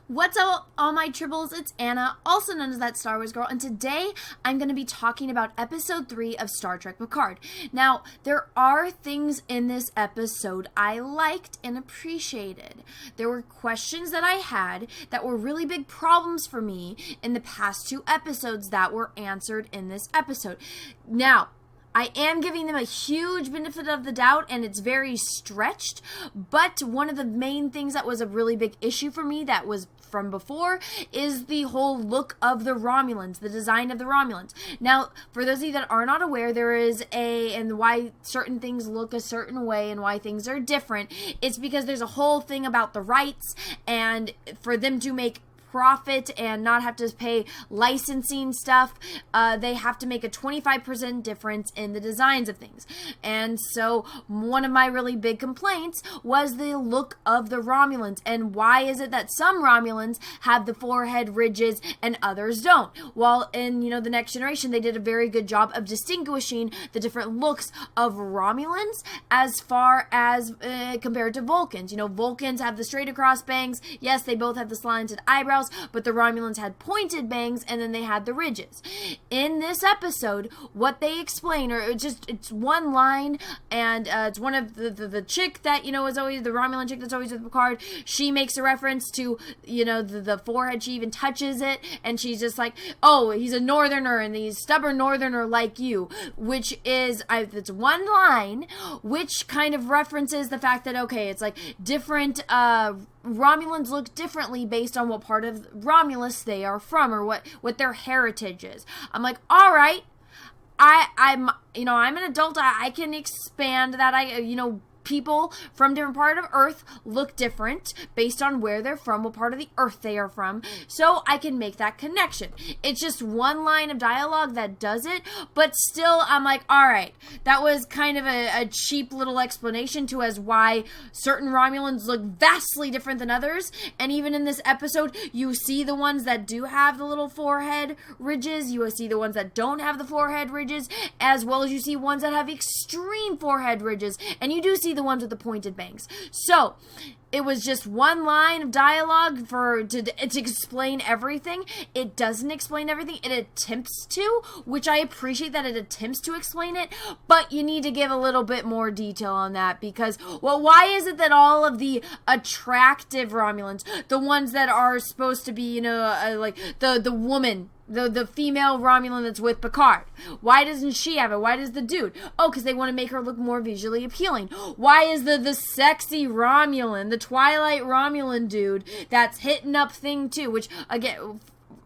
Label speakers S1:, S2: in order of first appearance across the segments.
S1: What's up, all my tribbles? It's Anna, also known as that Star Wars girl, and today I'm going to be talking about episode 3 of Star Trek Picard. Now, there are things in this episode I liked and appreciated. There were questions that I had that were really big problems for me in the past 2 episodes that were answered in this episode. Now, I am giving them a huge benefit of the doubt, and it's very stretched, but one of the main things that was a really big issue for me that was from before is the whole look of the Romulans, the design of the Romulans. Now, for those of you that are not aware, there is and why certain things look a certain way and why things are different, it's because there's a whole thing about the rights, and for them to make profit and not have to pay licensing stuff, they have to make a 25% difference in the designs of things. And so one of my really big complaints was the look of the Romulans, and why is it that some Romulans have the forehead ridges and others don't? Well, in the Next Generation, they did a very good job of distinguishing the different looks of Romulans as far as compared to Vulcans. Vulcans have the straight across bangs. Yes, they both have the slanted eyebrows, but the Romulans had pointed bangs, and then they had the ridges. In this episode, what they explain, or it's one line, and it's one of the chick that, is always the Romulan chick that's always with Picard. She makes a reference to, the forehead. She even touches it, and she's just like, oh, he's a northerner, and he's stubborn northerner like you, which is, it's one line, which kind of references the fact that, okay, it's like different, Romulans look differently based on what part of Romulus they are from, or what their heritage is. I'm like, all right, I'm an adult. I can expand that. People from different part of Earth look different based on where they're from, what part of the Earth they are from, so I can make that connection. It's just one line of dialogue that does it, but still, I'm like, alright, that was kind of a cheap little explanation to as why certain Romulans look vastly different than others, and even in this episode, you see the ones that do have the little forehead ridges, you see the ones that don't have the forehead ridges, as well as you see ones that have extreme forehead ridges, and you do see the ones with the pointed bangs. So it was just one line of dialogue to explain everything. It doesn't explain everything. It attempts to, which I appreciate that it attempts to explain it, but you need to give a little bit more detail on that, because, well, why is it that all of the attractive Romulans, the ones that are supposed to be, like the woman, the female Romulan that's with Picard, why doesn't she have it? Why does the dude? Oh, because they want to make her look more visually appealing. Why is the sexy Romulan, the Twilight Romulan dude that's hitting up Thing 2, which, again,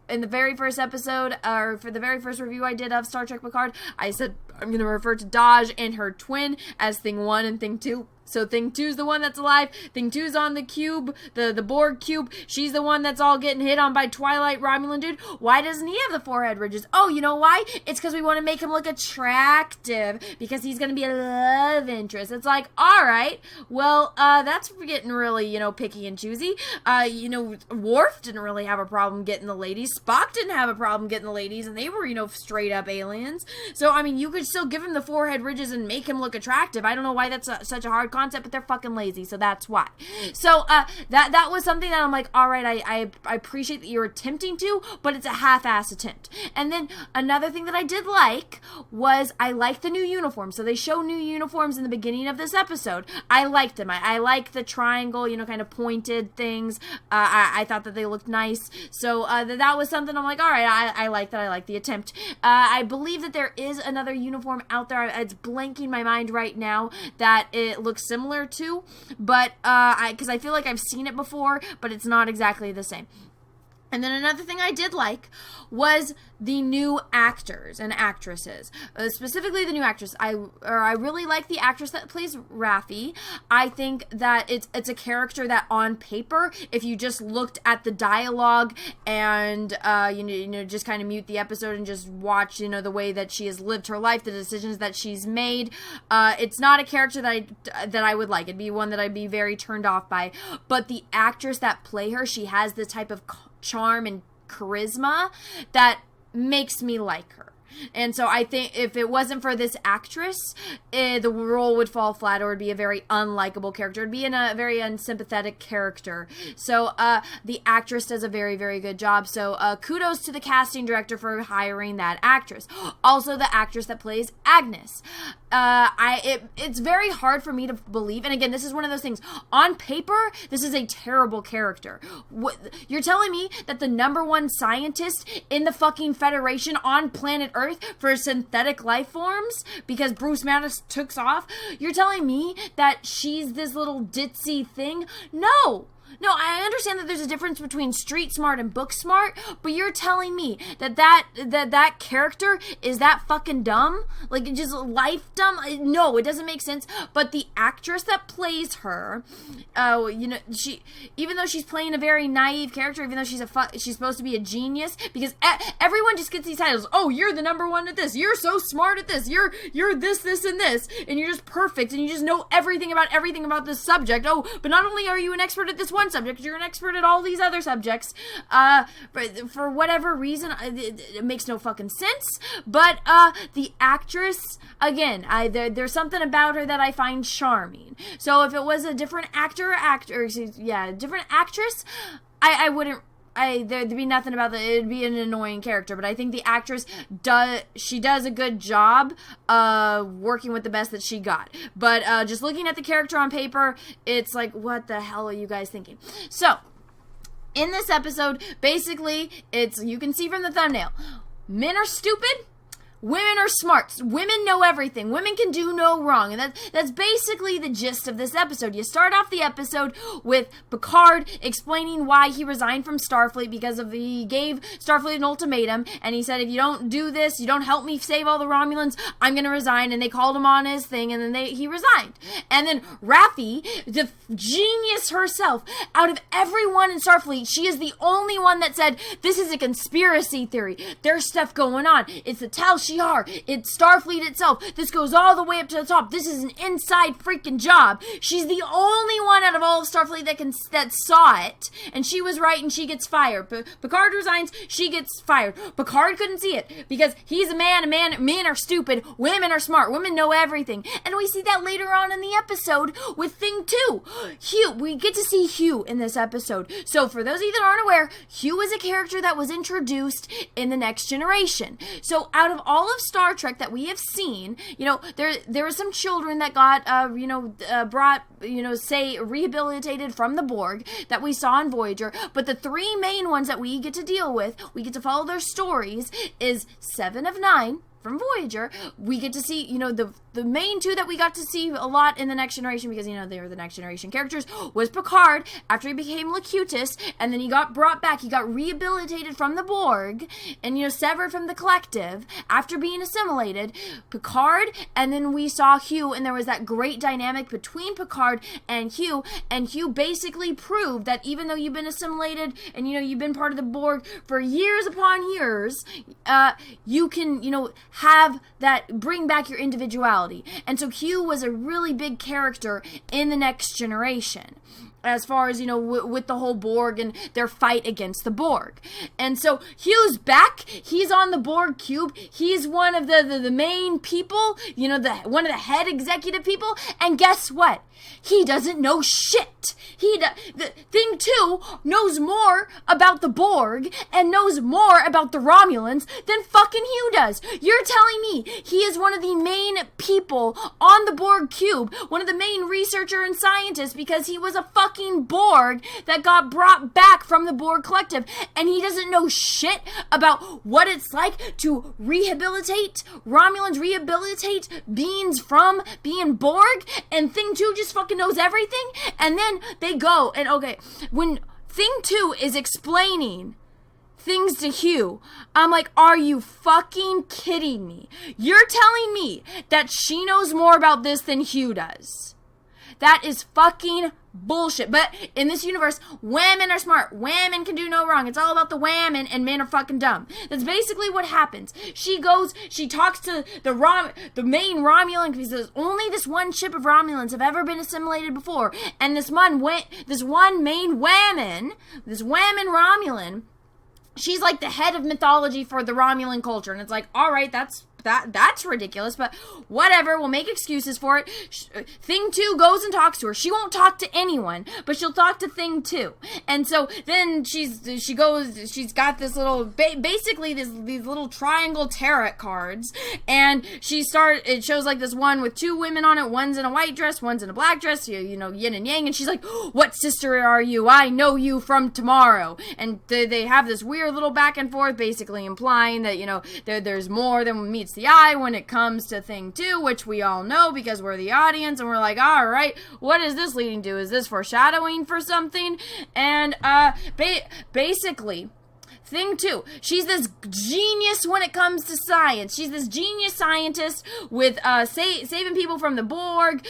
S1: in the very first episode, or for the very first review I did of Star Trek Picard, I said I'm going to refer to Daj and her twin as Thing 1 and Thing 2. So Thing 2's the one that's alive. Thing 2's on the cube, the Borg cube. She's the one that's all getting hit on by Twilight Romulan dude. Why doesn't he have the forehead ridges? Oh, you know why? It's because we want to make him look attractive, because he's going to be a love interest. It's like, all right, well, that's getting really, picky and choosy. Worf didn't really have a problem getting the ladies. Spock didn't have a problem getting the ladies, and they were, straight up aliens. So, I mean, you could still give him the forehead ridges and make him look attractive. I don't know why that's such a hard concept, but they're fucking lazy, so that's why. So that was something that I'm like, all right, I appreciate that you're attempting to, but it's a half-ass attempt. And then another thing that I did like was I liked the new uniforms. So they show new uniforms in the beginning of this episode. I liked them. I like the triangle, kind of pointed things. I thought that they looked nice. So that was something I'm like, all right, I like that. I like the attempt. I believe that there is another uniform out there. It's blanking my mind right now that it looks similar to, but because I feel like I've seen it before, but it's not exactly the same. And then another thing I did like was the new actors and actresses, specifically the new actress. I really like the actress that plays Raffi. I think that it's a character that on paper, if you just looked at the dialogue and just kind of mute the episode and just watch the way that she has lived her life, the decisions that she's made, it's not a character that I would like. It'd be one that I'd be very turned off by. But the actress that play her, she has this type of charm and charisma that makes me like her. And so I think if it wasn't for this actress, the role would fall flat, or would be a very unlikable character. It would be a very unsympathetic character. So the actress does a very, very good job. So kudos to the casting director for hiring that actress. Also, the actress that plays Agnes. It's very hard for me to believe, and again, this is one of those things. On paper, this is a terrible character. You're telling me that the #1 scientist in the fucking Federation on planet Earth for synthetic life forms, because Bruce Maddox took off, you're telling me that she's this little ditzy thing? No, I understand that there's a difference between street smart and book smart, but you're telling me that character is that fucking dumb? Like, just life dumb? No, it doesn't make sense. But the actress that plays her, she, even though she's playing a very naive character, even though she's supposed to be a genius, because everyone just gets these titles. Oh, you're the #1 at this. You're so smart at this. You're this, and this, and you're just perfect, and you just know everything about this subject. Oh, but not only are you an expert at this one subject, you're an expert at all these other subjects. But for whatever reason, it makes no fucking sense. But the actress, again, there's something about her that I find charming. So if it was a different different actress, I wouldn't. There'd be nothing about that. It'd be an annoying character, but I think the actress does a good job working with the best that she got. But just looking at the character on paper, it's like, what the hell are you guys thinking? So, in this episode, basically, you can see from the thumbnail, men are stupid, women are smart. Women know everything. Women can do no wrong. And that's basically the gist of this episode. You start off the episode with Picard explaining why he resigned from Starfleet because he gave Starfleet an ultimatum, and he said, if you don't do this, you don't help me save all the Romulans, I'm going to resign. And they called him on his thing, and then he resigned. And then Raffi, the genius herself, out of everyone in Starfleet, she is the only one that said, this is a conspiracy theory. There's stuff going on. It's the Tal Shiar. It's Starfleet itself. This goes all the way up to the top. This is an inside freaking job. She's the only one out of all of Starfleet that saw it, and she was right, and she gets fired. Picard resigns, she gets fired. Picard couldn't see it because he's a man, men are stupid, women are smart, women know everything. And we see that later on in the episode with Thing 2. Hugh, we get to see Hugh in this episode. So for those of you that aren't aware, Hugh is a character that was introduced in The Next Generation. So out of all of Star Trek that we have seen, there were some children that got, brought, rehabilitated from the Borg that we saw in Voyager, but the 3 main ones that we get to deal with, we get to follow their stories, is 7 of 9 from Voyager. We get to see, the main 2 that we got to see a lot in The Next Generation, because, they were the Next Generation characters, was Picard, after he became Locutus, and then he got brought back, he got rehabilitated from the Borg, and, severed from the collective, after being assimilated, Picard, and then we saw Hugh, and there was that great dynamic between Picard and Hugh basically proved that even though you've been assimilated, and, you've been part of the Borg for years upon years, you can, have that, bring back your individuality. And so Hugh was a really big character in The Next Generation, as far as, with the whole Borg and their fight against the Borg. And so Hugh's back. He's on the Borg cube. He's one of the main people, one of the head executive people. And guess what? He doesn't know shit. Thing 2 knows more about the Borg and knows more about the Romulans than fucking Hugh does. You're telling me he is one of the main people on the Borg cube, one of the main researcher and scientists, because he was a fucking Borg that got brought back from the Borg collective, and he doesn't know shit about what it's like to rehabilitate Romulans, rehabilitate beings from being Borg, and Thing 2 just fucking knows everything. And then they go, and okay, when Thing 2 is explaining things to Hugh, I'm like, are you fucking kidding me? You're telling me that she knows more about this than Hugh does? That is fucking bullshit. But in this universe, women are smart. Women can do no wrong. It's all about the women, and men are fucking dumb. That's basically what happens. She talks to the main Romulan, because there's only this one ship of Romulans have ever been assimilated before. And this one main woman, this woman Romulan, she's like the head of mythology for the Romulan culture. And it's like, all right, that's ridiculous, but whatever, we'll make excuses for it. Thing 2 goes and talks to her. She won't talk to anyone, but she'll talk to Thing 2. And so then she's got this little, basically these little triangle tarot cards, and it shows like this one with 2 women on it. One's in a white dress, one's in a black dress, you know, yin and yang, and she's like, what sister are you? I know you from tomorrow. And they have this weird little back and forth, basically implying that, you know, there's more than meets the eye when it comes to Thing 2, which we all know because we're the audience, and we're like, all right, what is this leading to? Is this foreshadowing for something? And basically, Thing 2, she's this genius when it comes to science. She's this genius scientist with saving people from the Borg,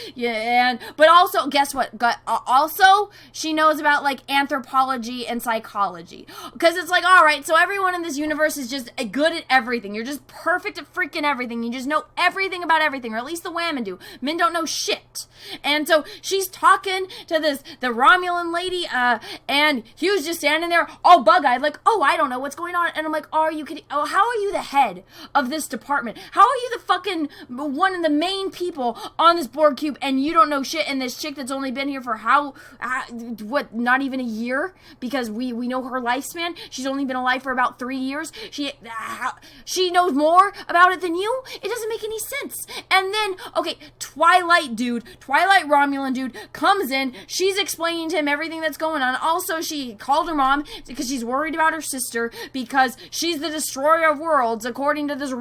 S1: but also, guess what? Also, she knows about like anthropology and psychology. Because it's like, all right, so everyone in this universe is just good at everything. You're just perfect at freaking everything. You just know everything about everything, or at least the women do. Men don't know shit. And so she's talking to the Romulan lady, and Hugh's just standing there all bug-eyed, like, oh, I don't know what's going on. And I'm like, are you kidding? Oh, how are you the head of this department? How are you the fucking one of the main people on this Borg cube, and you don't know shit? And this chick that's only been here for not even a year, because we know her lifespan. She's only been alive for about 3 years. She knows more about it than you. It doesn't make any sense. And then, okay, Twilight Romulan dude comes in. She's explaining to him everything that's going on. Also, she called her mom because she's worried about her sister, because she's the destroyer of worlds, according to this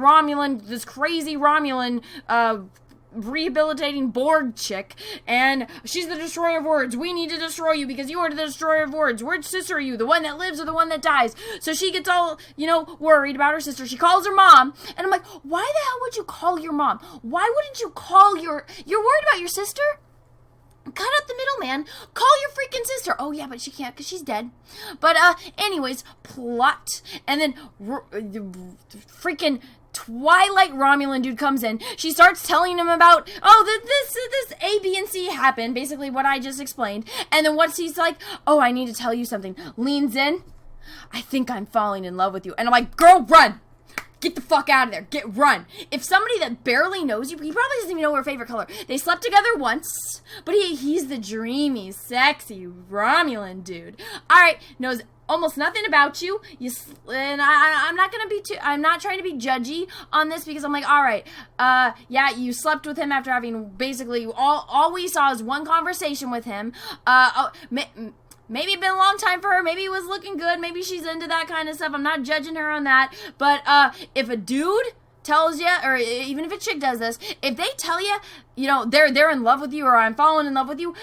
S1: crazy Romulan, rehabilitating Borg chick, and she's the destroyer of words. We need to destroy you because you are the destroyer of words. Which sister are you? The one that lives or the one that dies? So she gets all, worried about her sister. She calls her mom, and I'm like, why the hell would you call your mom? Why wouldn't you call you're worried about your sister? Cut out the middleman. Call your freaking sister. Oh, yeah, but she can't because she's dead. But, anyways, plot. And then freaking Twilight Romulan dude comes in. She starts telling him about, this A, B, and C happened. Basically what I just explained. And then what's he's like, oh, I need to tell you something. Leans in. I think I'm falling in love with you. And I'm like, girl, run. Get the fuck out of there. Run. If somebody that barely knows you, he probably doesn't even know her favorite color. They slept together once, but he's the dreamy, sexy Romulan dude. Alright, knows almost nothing about you. And I'm not trying to be judgy on this, because I'm like, alright, yeah, you slept with him after having basically all we saw is one conversation with him. Maybe it's been a long time for her. Maybe it was looking good. Maybe she's into that kind of stuff. I'm not judging her on that. But if a dude tells you, or even if a chick does this, if they tell you, they're in love with you, or I'm falling in love with you,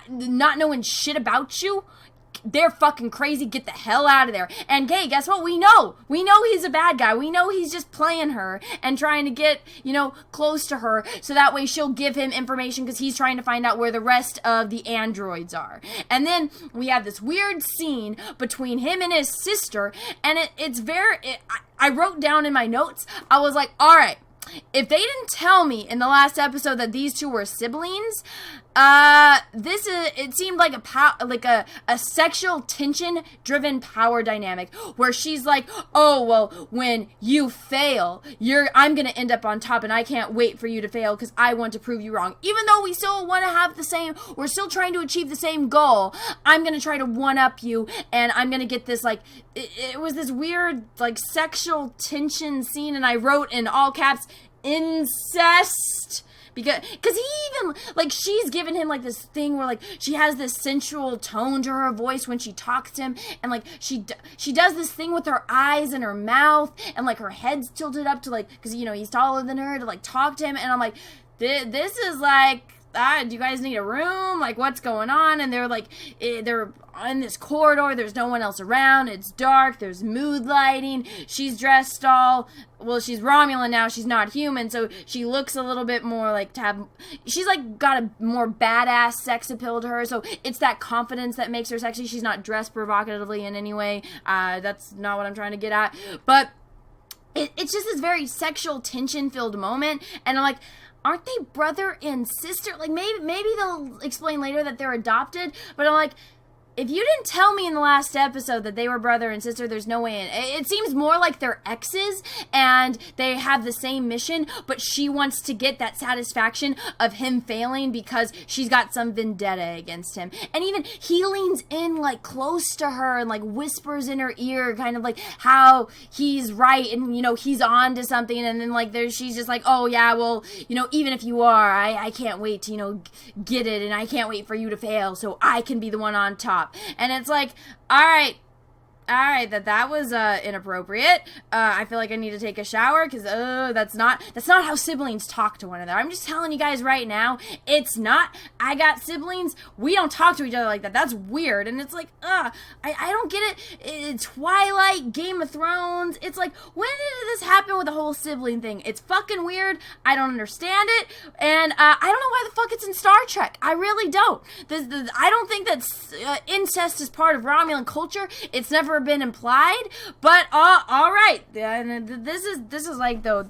S1: not knowing shit about you, they're fucking crazy. Get the hell out of there. And hey, guess what? We know he's a bad guy. We know he's just playing her and trying to get, close to her, so that way she'll give him information, because he's trying to find out where the rest of the androids are. And then we have this weird scene between him and his sister, and I wrote down in my notes, I was like, all right, if they didn't tell me in the last episode that these two were siblings, it seemed like a sexual tension driven power dynamic, where she's like, oh, well, when you fail, I'm gonna end up on top, and I can't wait for you to fail because I want to prove you wrong. Even though we still want to have we're still trying to achieve the same goal, I'm gonna try to one up you, and I'm gonna get this, like, it was this weird, like, sexual tension scene, and I wrote in all caps, incest. Because he even, like, she's given him, like, this thing where, like, she has this sensual tone to her voice when she talks to him, and, like, she does this thing with her eyes and her mouth, and, like, her head's tilted up to, like, because, he's taller than her, to, like, talk to him, and I'm like, this is, like, do you guys need a room? Like, what's going on? And they're, like, they're in this corridor, there's no one else around, it's dark, there's mood lighting, she's dressed she's Romulan now, she's not human, so she looks a little bit more like she's like got a more badass sex appeal to her, so it's that confidence that makes her sexy. She's not dressed provocatively in any way, that's not what I'm trying to get at, but it's just this very sexual tension-filled moment, and I'm like, aren't they brother and sister? Like, maybe they'll explain later that they're adopted, but I'm like, if you didn't tell me in the last episode that they were brother and sister, there's no way in. It seems more like they're exes and they have the same mission, but she wants to get that satisfaction of him failing because she's got some vendetta against him. And even he leans in like close to her and like whispers in her ear kind of like how he's right and, you know, he's on to something. And then like she's just like, oh yeah, well, you know, even if you are, I can't wait to, you know, get it, and I can't wait for you to fail so I can be the one on top. And it's like, all right, that was inappropriate. I feel like I need to take a shower because that's not how siblings talk to one another. I'm just telling you guys right now, it's not. I got siblings. We don't talk to each other like that. That's weird. And it's like, I don't get it. Twilight, Game of Thrones. It's like, when did this happen with the whole sibling thing? It's fucking weird. I don't understand it. And I don't know why the fuck it's in Star Trek. I really don't. I don't think that incest is part of Romulan culture. It's never been implied, but all right. This is like the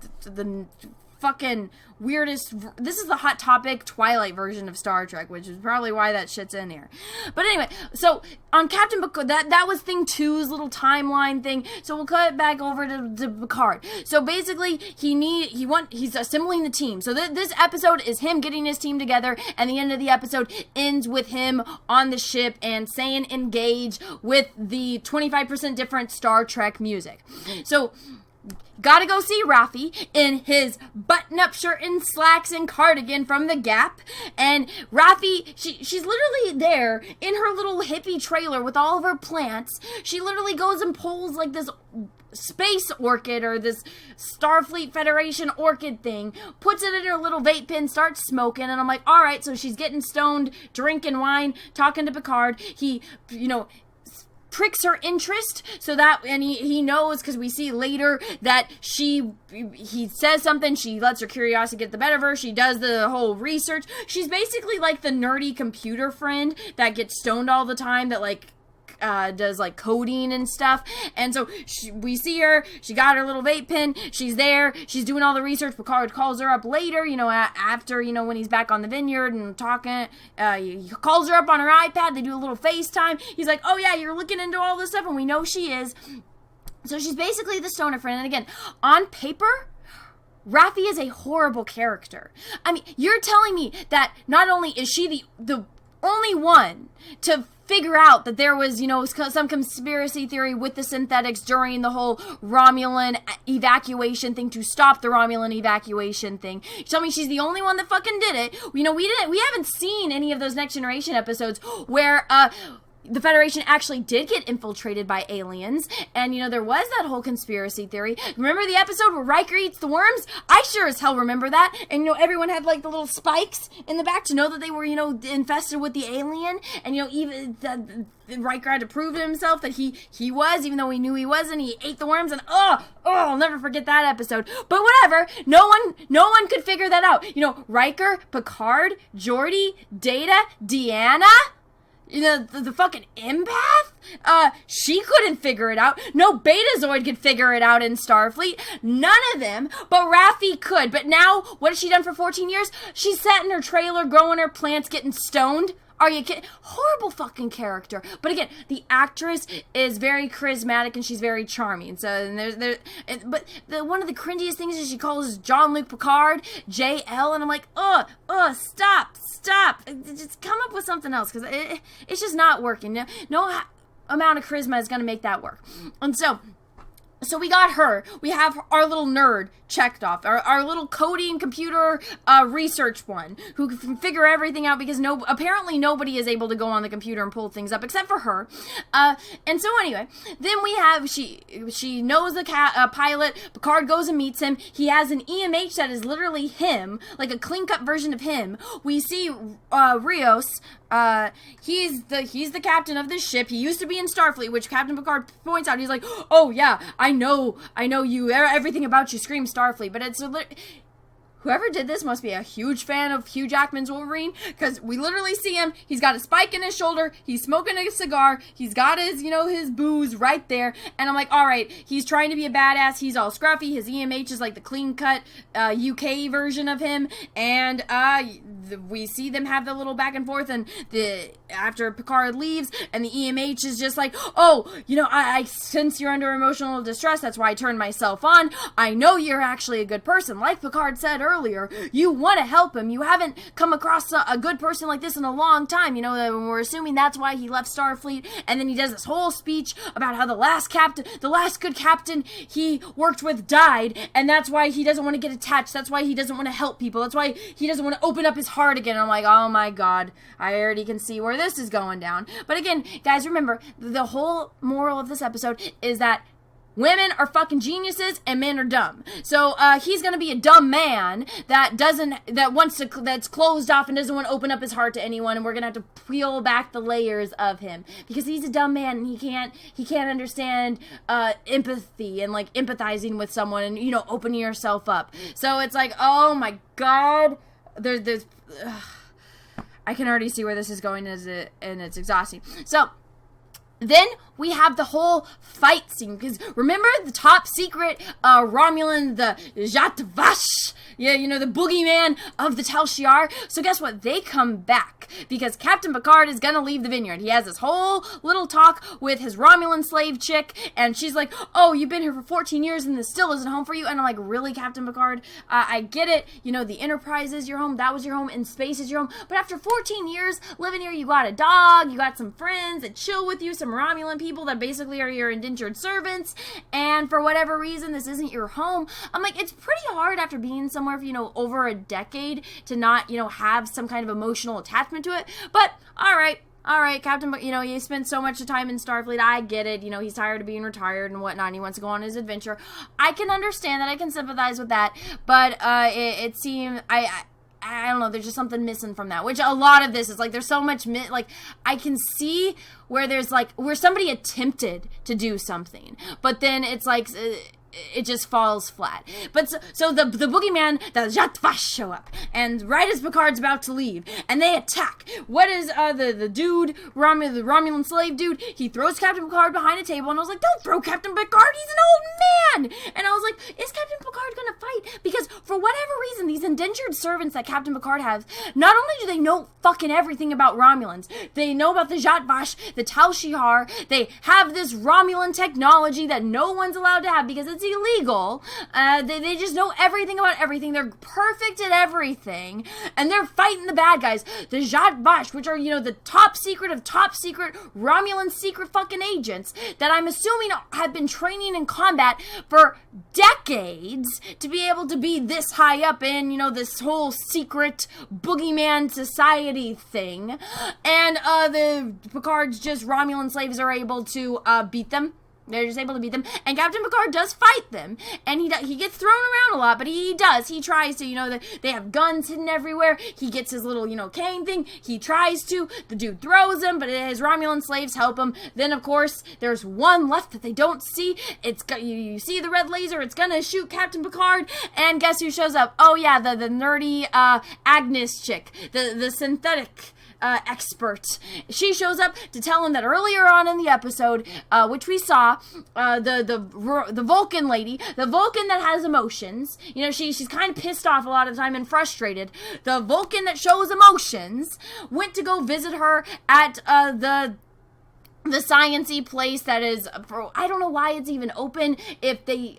S1: fucking weirdest. This is the Hot Topic Twilight version of Star Trek, which is probably why that shit's in here. But anyway, so on Captain Picard, that was Thing 2's little timeline thing. So we'll cut it back over to Picard. So basically, he's assembling the team. So this episode is him getting his team together, and the end of the episode ends with him on the ship and saying engage with the 25% different Star Trek music. So gotta go see Raffi in his button-up shirt and slacks and cardigan from the Gap. And Raffi, she's literally there in her little hippie trailer with all of her plants. She literally goes and pulls like this space orchid or this Starfleet Federation orchid thing, puts it in her little vape pen, starts smoking, and I'm like, all right, so she's getting stoned, drinking wine, talking to Picard. He, you know, pricks her interest so that, and he knows because we see later that he says something, she lets her curiosity get the better of her, she does the whole research. She's basically like the nerdy computer friend that gets stoned all the time, that like does like coding and stuff. And so we see her, she got her little vape pen, she's there, she's doing all the research. Picard calls her up later, you know, after, you know, when he's back on the Vineyard and talking, he calls her up on her iPad, they do a little FaceTime. He's like, oh yeah, you're looking into all this stuff, and we know she is. So she's basically the stoner friend. And again, on paper, Raffi is a horrible character. I mean, you're telling me that not only is she the only one to figure out that there was, you know, some conspiracy theory with the synthetics during the whole Romulan evacuation thing to stop the Romulan evacuation thing. You tell me she's the only one that fucking did it. You know, we haven't seen any of those Next Generation episodes where the Federation actually did get infiltrated by aliens, and, you know, there was that whole conspiracy theory. Remember the episode where Riker eats the worms? I sure as hell remember that. And, you know, everyone had, like, the little spikes in the back to know that they were, you know, infested with the alien. And, you know, even Riker had to prove to himself that he was, even though we knew he wasn't. He ate the worms, and I'll never forget that episode. But whatever, no one could figure that out. You know, Riker, Picard, Geordi, Data, Deanna, you know, the fucking empath? She couldn't figure it out. No Betazoid could figure it out in Starfleet. None of them. But Raffi could. But now, what has she done for 14 years? She sat in her trailer, growing her plants, getting stoned. Are you kidding? Horrible fucking character. But again, the actress is very charismatic and she's very charming. So, and one of the cringiest things is she calls Jean-Luc Picard JL, and I'm like, stop. Just come up with something else, because it's just not working. No amount of charisma is going to make that work. And so we got her. We have our little nerd checked off. Our little coding computer research one who can figure everything out, because apparently nobody is able to go on the computer and pull things up except for her. And so anyway, then we have, she knows the pilot. Picard goes and meets him. He has an EMH that is literally him, like a clean-cut version of him. We see Rios. He's the captain of this ship. He used to be in Starfleet, which Captain Picard points out. He's like, oh yeah, I know you, everything about you screams Starfleet. But it's whoever did this must be a huge fan of Hugh Jackman's Wolverine, because we literally see him. He's got a spike in his shoulder. He's smoking a cigar. He's got his, you know, his booze right there. And I'm like, all right, he's trying to be a badass. He's all scruffy. His EMH is like the clean-cut UK version of him. And we see them have the little back and forth, and after Picard leaves, and the EMH is just like, oh, I sense you're under emotional distress, that's why I turned myself on. I know you're actually a good person. Like Picard said earlier, you want to help him. You haven't come across a good person like this in a long time. We're assuming that's why he left Starfleet, and then he does this whole speech about how the last good captain he worked with died, and that's why he doesn't want to get attached. That's why he doesn't want to help people. That's why he doesn't want to open up his heart again. I'm like, oh my god, I already can see where this is going down. But again, guys, remember, the whole moral of this episode is that women are fucking geniuses and men are dumb. So he's gonna be a dumb man that's closed off and doesn't want to open up his heart to anyone, and we're gonna have to peel back the layers of him because he's a dumb man and he can't understand empathy and like empathizing with someone and opening yourself up. So it's like, oh my god, there's I can already see where this is going, and it's exhausting. So then we have the whole fight scene, because remember the top secret Romulan, the Jatvash, the boogeyman of the Tal Shiar? So guess what? They come back, because Captain Picard is gonna leave the Vineyard. He has this whole little talk with his Romulan slave chick, and she's like, oh, you've been here for 14 years and this still isn't home for you? And I'm like, really, Captain Picard? I get it, the Enterprise is your home, that was your home, and space is your home, but after 14 years living here, you got a dog, you got some friends that chill with you, some Romulan people that basically are your indentured servants, and for whatever reason, this isn't your home. I'm like, it's pretty hard after being somewhere for, over a decade to not, have some kind of emotional attachment to it, but alright, Captain, he spent so much time in Starfleet, I get it, he's tired of being retired and whatnot, and he wants to go on his adventure. I can understand that, I can sympathize with that, but it seemed, I don't know, there's just something missing from that, which a lot of this is like, there's so much, I can see where there's where somebody attempted to do something, but then it's like, it just falls flat. But so the boogeyman, the Jatvash, show up, and right as Picard's about to leave, and they attack. What is the dude, the Romulan slave dude? He throws Captain Picard behind a table, and I was like, don't throw Captain Picard, he's an old man! And I was like, is Captain Picard gonna fight? Because for whatever reason, these indentured servants that Captain Picard has, not only do they know fucking everything about Romulans, they know about the Jatvash, the Tal Shiar, they have this Romulan technology that no one's allowed to have because it's illegal. They just know everything about everything. They're perfect at everything, and they're fighting the bad guys, the Jatvash, which are the top secret of top secret Romulan secret fucking agents that I'm assuming have been training in combat for decades to be able to be this high up in this whole secret boogeyman society thing, and the Picard's just Romulan slaves are able to beat them. They're just able to beat them, and Captain Picard does fight them, and he gets thrown around a lot, but he tries to, they have guns hidden everywhere, he gets his little, cane thing, he tries to, the dude throws him, but his Romulan slaves help him. Then, of course, there's one left that they don't see, you see the red laser, it's gonna shoot Captain Picard, and guess who shows up? Oh yeah, the nerdy, Agnes chick, the synthetic, expert. She shows up to tell him that earlier on in the episode, which we saw, the Vulcan lady, the Vulcan that has emotions, she's kind of pissed off a lot of the time and frustrated. The Vulcan that shows emotions went to go visit her at the science-y place that is, I don't know why it's even open, if they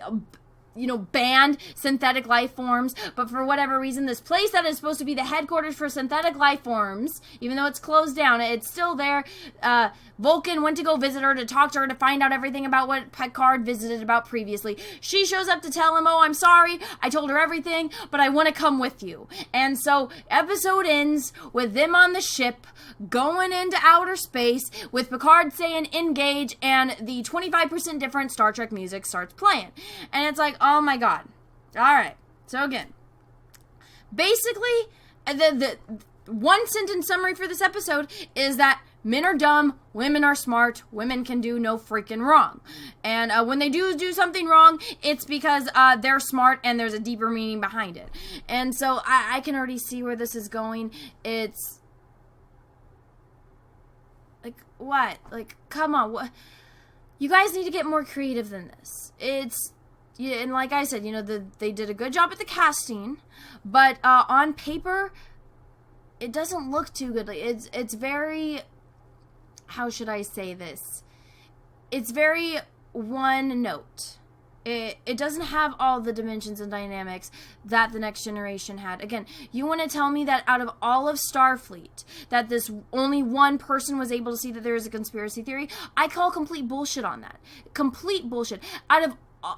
S1: banned synthetic life forms, but for whatever reason, this place that is supposed to be the headquarters for synthetic life forms, even though it's closed down, it's still there. Vulcan went to go visit her, to talk to her, to find out everything about what Picard visited about previously. She shows up to tell him, oh, I'm sorry, I told her everything, but I want to come with you. And so, episode ends with them on the ship, going into outer space, with Picard saying engage, and the 25% different Star Trek music starts playing. And it's like, oh my god. Alright, so again, basically, the one sentence summary for this episode is that men are dumb, women are smart, women can do no freaking wrong. And when they do something wrong, it's because they're smart and there's a deeper meaning behind it. And so I can already see where this is going. It's like, what? Like, come on, what? You guys need to get more creative than this. And like I said, they did a good job at the casting, but on paper, it doesn't look too good. Like, it's very, how should I say this? It's very one note. It doesn't have all the dimensions and dynamics that the Next Generation had. Again, you want to tell me that out of all of Starfleet, that this only one person was able to see that there is a conspiracy theory? I call complete bullshit on that. Complete bullshit.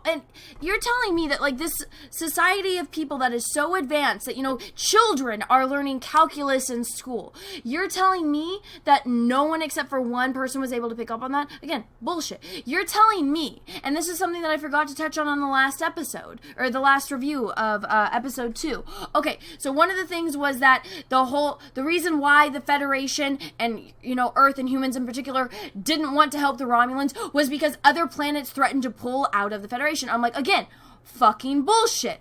S1: And you're telling me that, like, this society of people that is so advanced that, you know, children are learning calculus in school. You're telling me that no one except for one person was able to pick up on that? Again, bullshit. You're telling me, and this is something that I forgot to touch on the last episode, or the last review of episode 2. Okay, so one of the things was that the reason why the Federation and, you know, Earth and humans in particular didn't want to help the Romulans was because other planets threatened to pull out of the Federation. I'm like, again, fucking bullshit.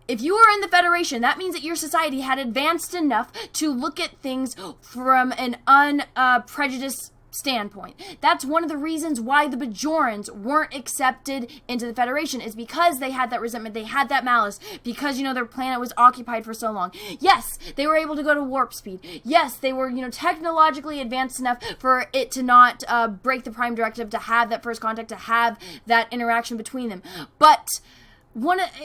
S1: If you were in the Federation, that means that your society had advanced enough to look at things from an unprejudiced standpoint. That's one of the reasons why the Bajorans weren't accepted into the Federation, is because they had that resentment, they had that malice, because, you know, their planet was occupied for so long. Yes, they were able to go to warp speed. Yes, they were, you know, technologically advanced enough for it to not break the Prime Directive, to have that first contact, to have that interaction between them. But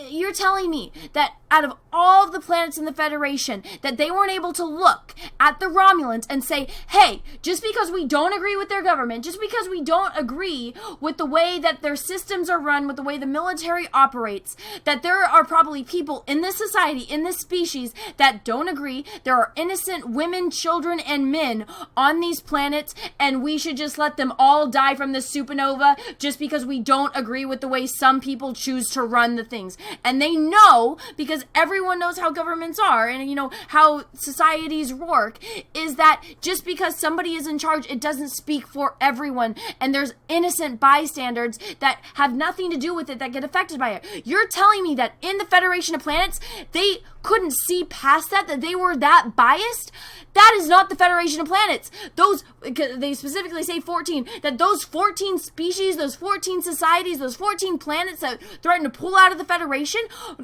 S1: you're telling me that out of all of the planets in the Federation, that they weren't able to look at the Romulans and say, hey, just because we don't agree with their government, just because we don't agree with the way that their systems are run, with the way the military operates, that there are probably people in this society, in this species, that don't agree. There are innocent women, children, and men on these planets, and we should just let them all die from this supernova just because we don't agree with the way some people choose to run the things. And they know, because everyone knows how governments are and, you know, how societies work, is that just because somebody is in charge, it doesn't speak for everyone, and there's innocent bystanders that have nothing to do with it that get affected by it. You're telling me that in the Federation of Planets, they couldn't see past that they were that biased? That is not the Federation of Planets. They specifically say 14, that those 14 species, those 14 societies, those 14 planets that threaten to pull out of the Federation,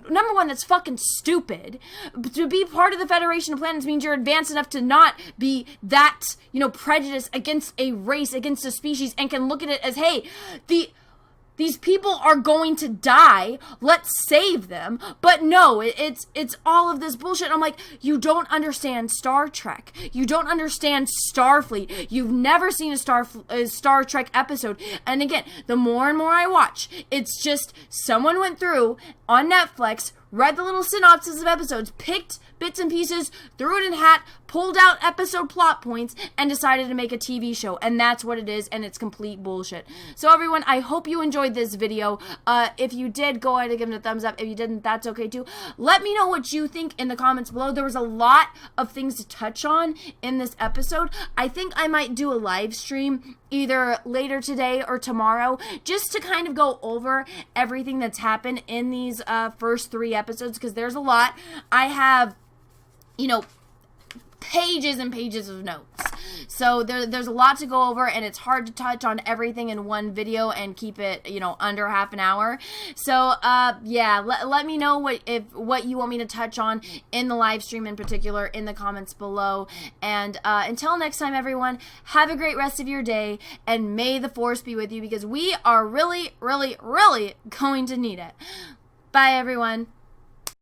S1: number one, that's fucking stupid. To be part of the Federation of Planets means you're advanced enough to not be that, you know, prejudiced against a race, against a species, and can look at it as, hey, these people are going to die. Let's save them. But no, it's all of this bullshit. I'm like, you don't understand Star Trek. You don't understand Starfleet. You've never seen a Star Trek episode. And again, the more and more I watch, it's just someone went through on Netflix, read the little synopsis of episodes, picked bits and pieces, threw it in a hat, pulled out episode plot points, and decided to make a TV show. And that's what it is, and it's complete bullshit. So everyone, I hope you enjoyed this video. If you did, go ahead and give it a thumbs up. If you didn't, that's okay too. Let me know what you think in the comments below. There was a lot of things to touch on in this episode. I think I might do a live stream either later today or tomorrow, just to kind of go over everything that's happened in these first 3 episodes, because there's a lot. I have, you know, pages and pages of notes. So there's a lot to go over, and it's hard to touch on everything in one video and keep it, you know, under half an hour. So, yeah, let me know what you want me to touch on in the live stream in particular in the comments below. And until next time, everyone, have a great rest of your day, and may the Force be with you, because we are really, really, really going to need it. Bye, everyone.